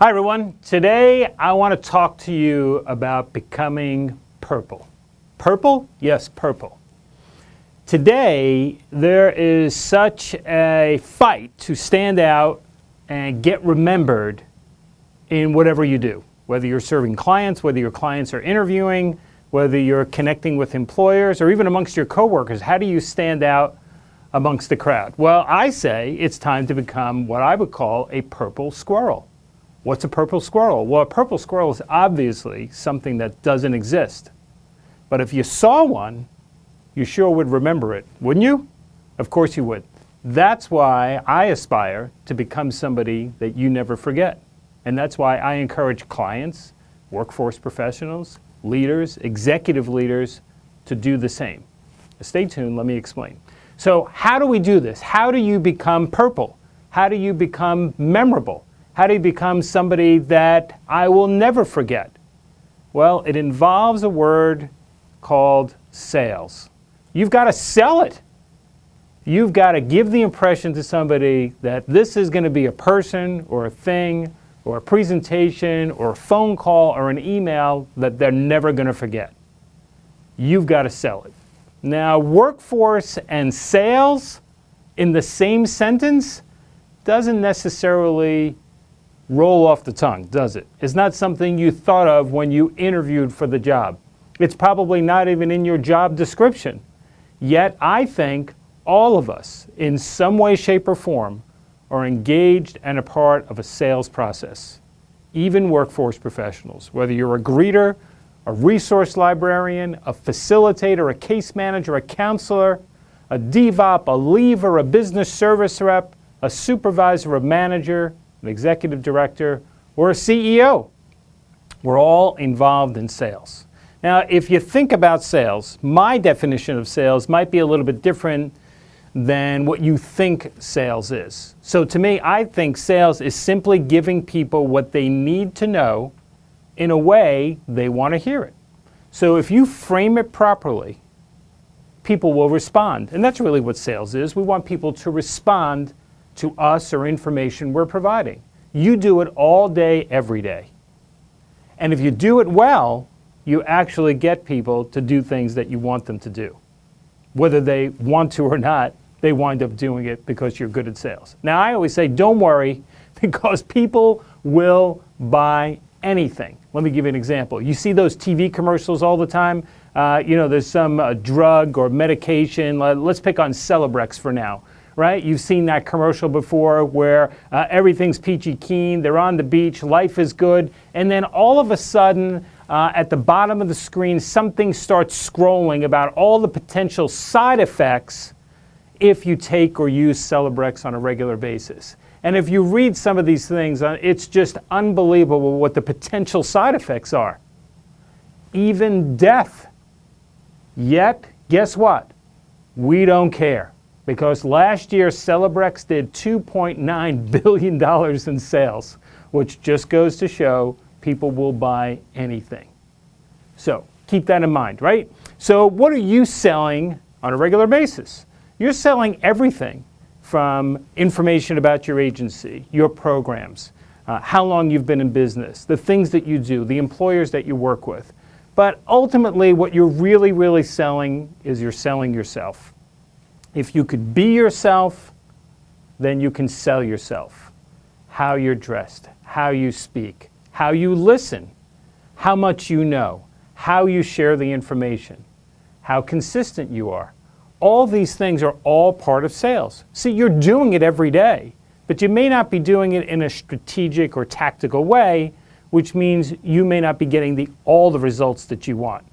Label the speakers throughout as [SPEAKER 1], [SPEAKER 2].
[SPEAKER 1] Hi everyone. Today I want to talk to you about becoming purple. Purple? Yes, purple. Today there is such a fight to stand out and get remembered in whatever you do. Whether you're serving clients, whether your clients are interviewing, whether you're connecting with employers, or even amongst your coworkers, how do you stand out amongst the crowd? Well, I say it's time to become what I would call a purple squirrel. What's a purple squirrel? Well, a purple squirrel is obviously something that doesn't exist. But if you saw one, you sure would remember it, wouldn't you? Of course you would. That's why I aspire to become somebody that you never forget. And that's why I encourage clients, workforce professionals, leaders, executive leaders to do the same. Stay tuned, let me explain. So how do we do this? How do you become purple? How do you become memorable? How do you become somebody that I will never forget? Well, it involves a word called sales. You've got to sell it. You've got to give the impression to somebody that this is going to be a person or a thing or a presentation or a phone call or an email that they're never going to forget. You've got to sell it. Now, workforce and sales in the same sentence doesn't necessarily roll off the tongue, does it? It's not something you thought of when you interviewed for the job. It's probably not even in your job description. Yet I think all of us, in some way, shape, or form, are engaged and a part of a sales process. Even workforce professionals, whether you're a greeter, a resource librarian, a facilitator, a case manager, a counselor, a DevOps, a leaver, a business service rep, a supervisor, a manager, an executive director, or a CEO. We're all involved in sales. Now, if you think about sales, my definition of sales might be a little bit different than what you think sales is. So to me, I think sales is simply giving people what they need to know in a way they want to hear it. So if you frame it properly, people will respond. And that's really what sales is. We want people to respond to us or information we're providing. You do it all day, every day. And if you do it well, you actually get people to do things that you want them to do. Whether they want to or not, they wind up doing it because you're good at sales. Now, I always say, don't worry, because people will buy anything. Let me give you an example. You see those TV commercials all the time? There's some drug or medication. Let's pick on Celebrex for now. Right? You've seen that commercial before where everything's peachy keen, they're on the beach, life is good, and then all of a sudden at the bottom of the screen something starts scrolling about all the potential side effects if you take or use Celebrex on a regular basis. And if you read some of these things, it's just unbelievable what the potential side effects are. Even death. Yet, guess what? We don't care. Because last year, Celebrex did $2.9 billion in sales, which just goes to show people will buy anything. So keep that in mind, right? So what are you selling on a regular basis? You're selling everything from information about your agency, your programs, how long you've been in business, the things that you do, the employers that you work with. But ultimately, what you're really, really selling is you're selling yourself. If you could be yourself, then you can sell yourself. How you're dressed, how you speak, how you listen, how much you know, how you share the information, how consistent you are. All these things are all part of sales. See, you're doing it every day, but you may not be doing it in a strategic or tactical way, which means you may not be getting all the results that you want.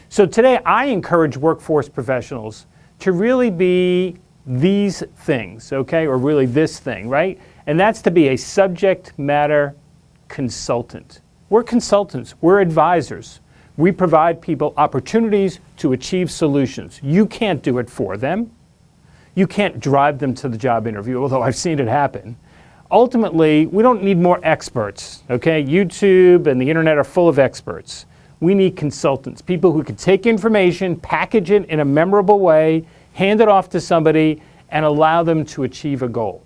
[SPEAKER 1] So today, I encourage workforce professionals to really be these things, okay, or really this thing, right? And that's to be a subject matter consultant. We're consultants, we're advisors. We provide people opportunities to achieve solutions. You can't do it for them. You can't drive them to the job interview, although I've seen it happen. Ultimately, we don't need more experts, okay? YouTube and the internet are full of experts. We need consultants, people who can take information, package it in a memorable way, hand it off to somebody, and allow them to achieve a goal.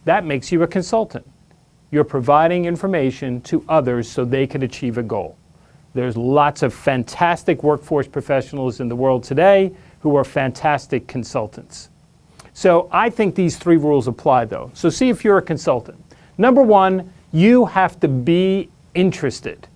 [SPEAKER 1] That makes you a consultant. you're providing information to others so they can achieve a goal. There's lots of fantastic workforce professionals in the world today who are fantastic consultants. So I think these 3 rules apply though. So see if you're a consultant. Number 1, you have to be interested.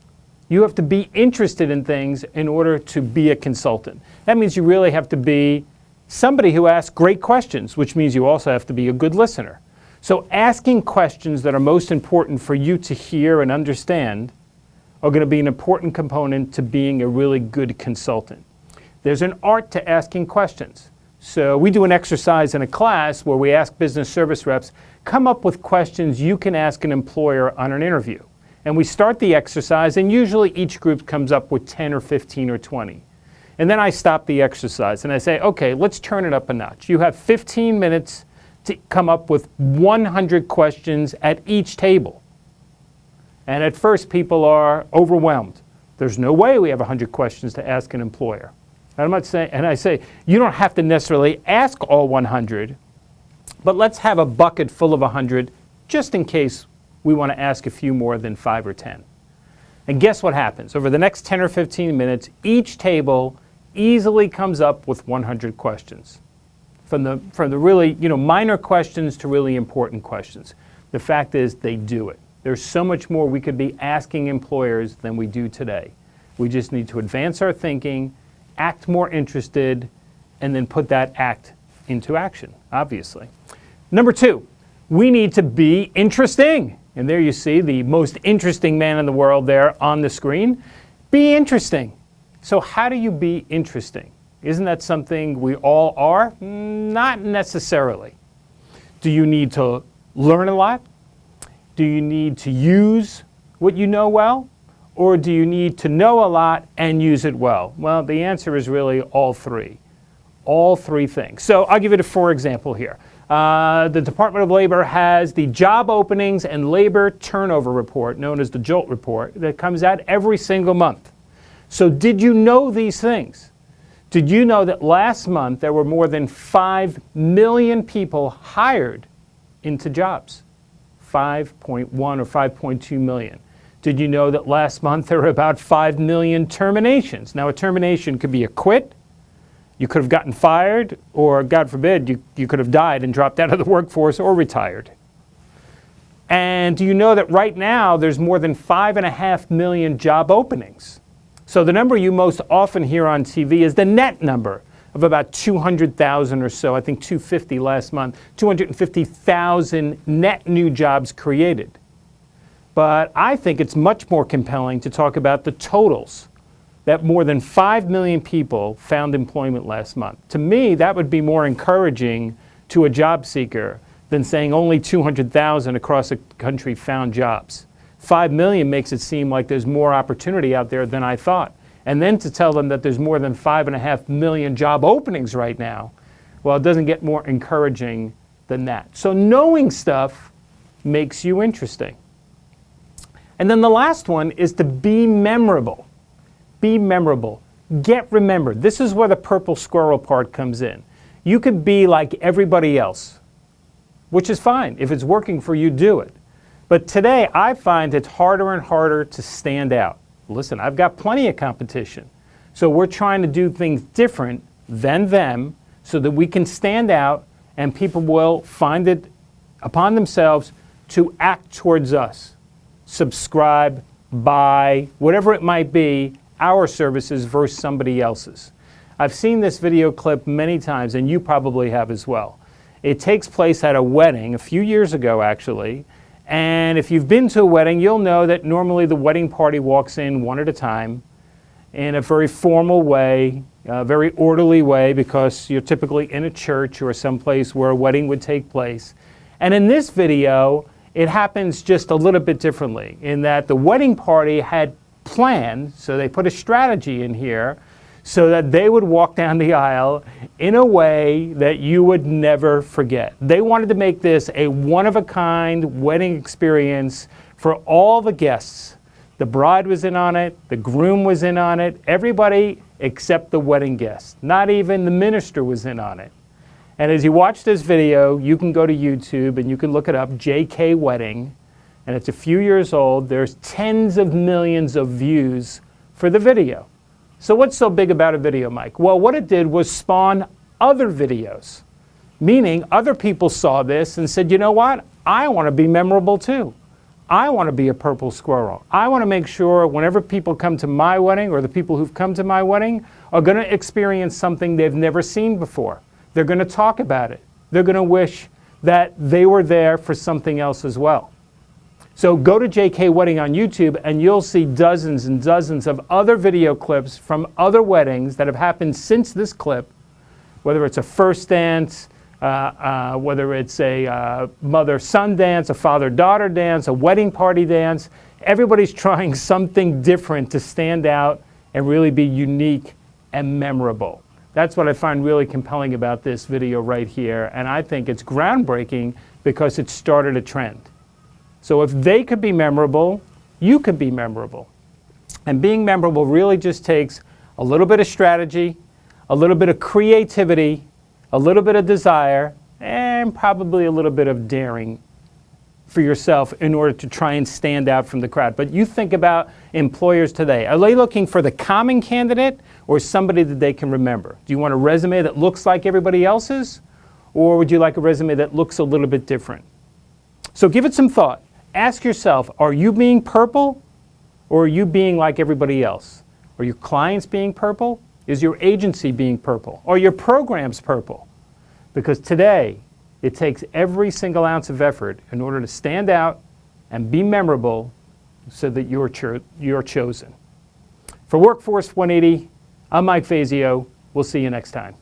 [SPEAKER 1] You have to be interested in things in order to be a consultant. That means you really have to be somebody who asks great questions, which means you also have to be a good listener. So asking questions that are most important for you to hear and understand are going to be an important component to being a really good consultant. There's an art to asking questions. So we do an exercise in a class where we ask business service reps, come up with questions you can ask an employer on an interview. And we start the exercise, and usually each group comes up with 10 or 15 or 20. And then I stop the exercise and I say, okay, let's turn it up a notch. You have 15 minutes to come up with 100 questions at each table. And at first people are overwhelmed. There's no way we have 100 questions to ask an employer. And I'm not saying, and I say, you don't have to necessarily ask all 100, but let's have a bucket full of 100 just in case we want to ask a few more than 5 or 10. And guess what happens? Over the next 10 or 15 minutes, each table easily comes up with 100 questions. From the really minor questions to really important questions. The fact is they do it. There's so much more we could be asking employers than we do today. We just need to advance our thinking, act more interested, and then put that act into action, obviously. Number 2, we need to be interesting. And there you see the most interesting man in the world there on the screen. Be interesting. So how do you be interesting? Isn't that something we all are? Not necessarily. Do you need to learn a lot? Do you need to use what you know well? Or do you need to know a lot and use it well? Well, the answer is really all 3. All 3 things. So I'll give you for example here. The Department of Labor has the Job Openings and Labor Turnover Report, known as the JOLT report, that comes out every single month. So did you know these things? Did you know that last month there were more than 5 million people hired into jobs? 5.1 or 5.2 million. Did you know that last month there were about 5 million terminations? Now a termination could be a quit, you could have gotten fired, or God forbid, you could have died and dropped out of the workforce or retired. And do you know that right now there's more than 5.5 million job openings? So the number you most often hear on TV is the net number of about 200,000 or so, I think 250 last month, 250,000 net new jobs created. But I think it's much more compelling to talk about the totals, that more than 5 million people found employment last month. To me, that would be more encouraging to a job seeker than saying only 200,000 across the country found jobs. 5 million makes it seem like there's more opportunity out there than I thought. And then to tell them that there's more than 5.5 million job openings right now, well, it doesn't get more encouraging than that. So knowing stuff makes you interesting. And then the last one is to be memorable. Be memorable. Get remembered. This is where the purple squirrel part comes in. You could be like everybody else, which is fine. If it's working for you, do it. But today, I find it's harder and harder to stand out. Listen, I've got plenty of competition. So we're trying to do things different than them so that we can stand out and people will find it upon themselves to act towards us. Subscribe, buy, whatever it might be, our services versus somebody else's. I've seen this video clip many times, and you probably have as well. It takes place at a wedding, a few years ago actually, and if you've been to a wedding, you'll know that normally the wedding party walks in one at a time in a very formal way, a very orderly way, because you're typically in a church or someplace where a wedding would take place. And in this video, it happens just a little bit differently in that the wedding party had planned, so they put a strategy in here, so that they would walk down the aisle in a way that you would never forget. They wanted to make this a one-of-a-kind wedding experience for all the guests. The bride was in on it, the groom was in on it, everybody except the wedding guests. Not even the minister was in on it. And as you watch this video, you can go to YouTube and you can look it up, JK Wedding, and it's a few years old. There's tens of millions of views for the video. So what's so big about a video, Mike? Well, what it did was spawn other videos, meaning other people saw this and said, you know what? I want to be memorable too. I want to be a purple squirrel. I want to make sure whenever people come to my wedding, or the people who've come to my wedding are going to experience something they've never seen before. They're going to talk about it. They're going to wish that they were there for something else as well. So go to JK Wedding on YouTube and you'll see dozens and dozens of other video clips from other weddings that have happened since this clip, whether it's a first dance, whether it's a mother-son dance, a father-daughter dance, a wedding party dance. Everybody's trying something different to stand out and really be unique and memorable. That's what I find really compelling about this video right here, and I think it's groundbreaking because it started a trend. So if they could be memorable, you could be memorable. And being memorable really just takes a little bit of strategy, a little bit of creativity, a little bit of desire, and probably a little bit of daring for yourself in order to try and stand out from the crowd. But you think about employers today. Are they looking for the common candidate or somebody that they can remember? Do you want a resume that looks like everybody else's, or would you like a resume that looks a little bit different? So give it some thought. Ask yourself, are you being purple, or are you being like everybody else? Are your clients being purple? Is your agency being purple? Are your programs purple? Because today, it takes every single ounce of effort in order to stand out and be memorable so that you're chosen. For Workforce 180, I'm Mike Fazio. We'll see you next time.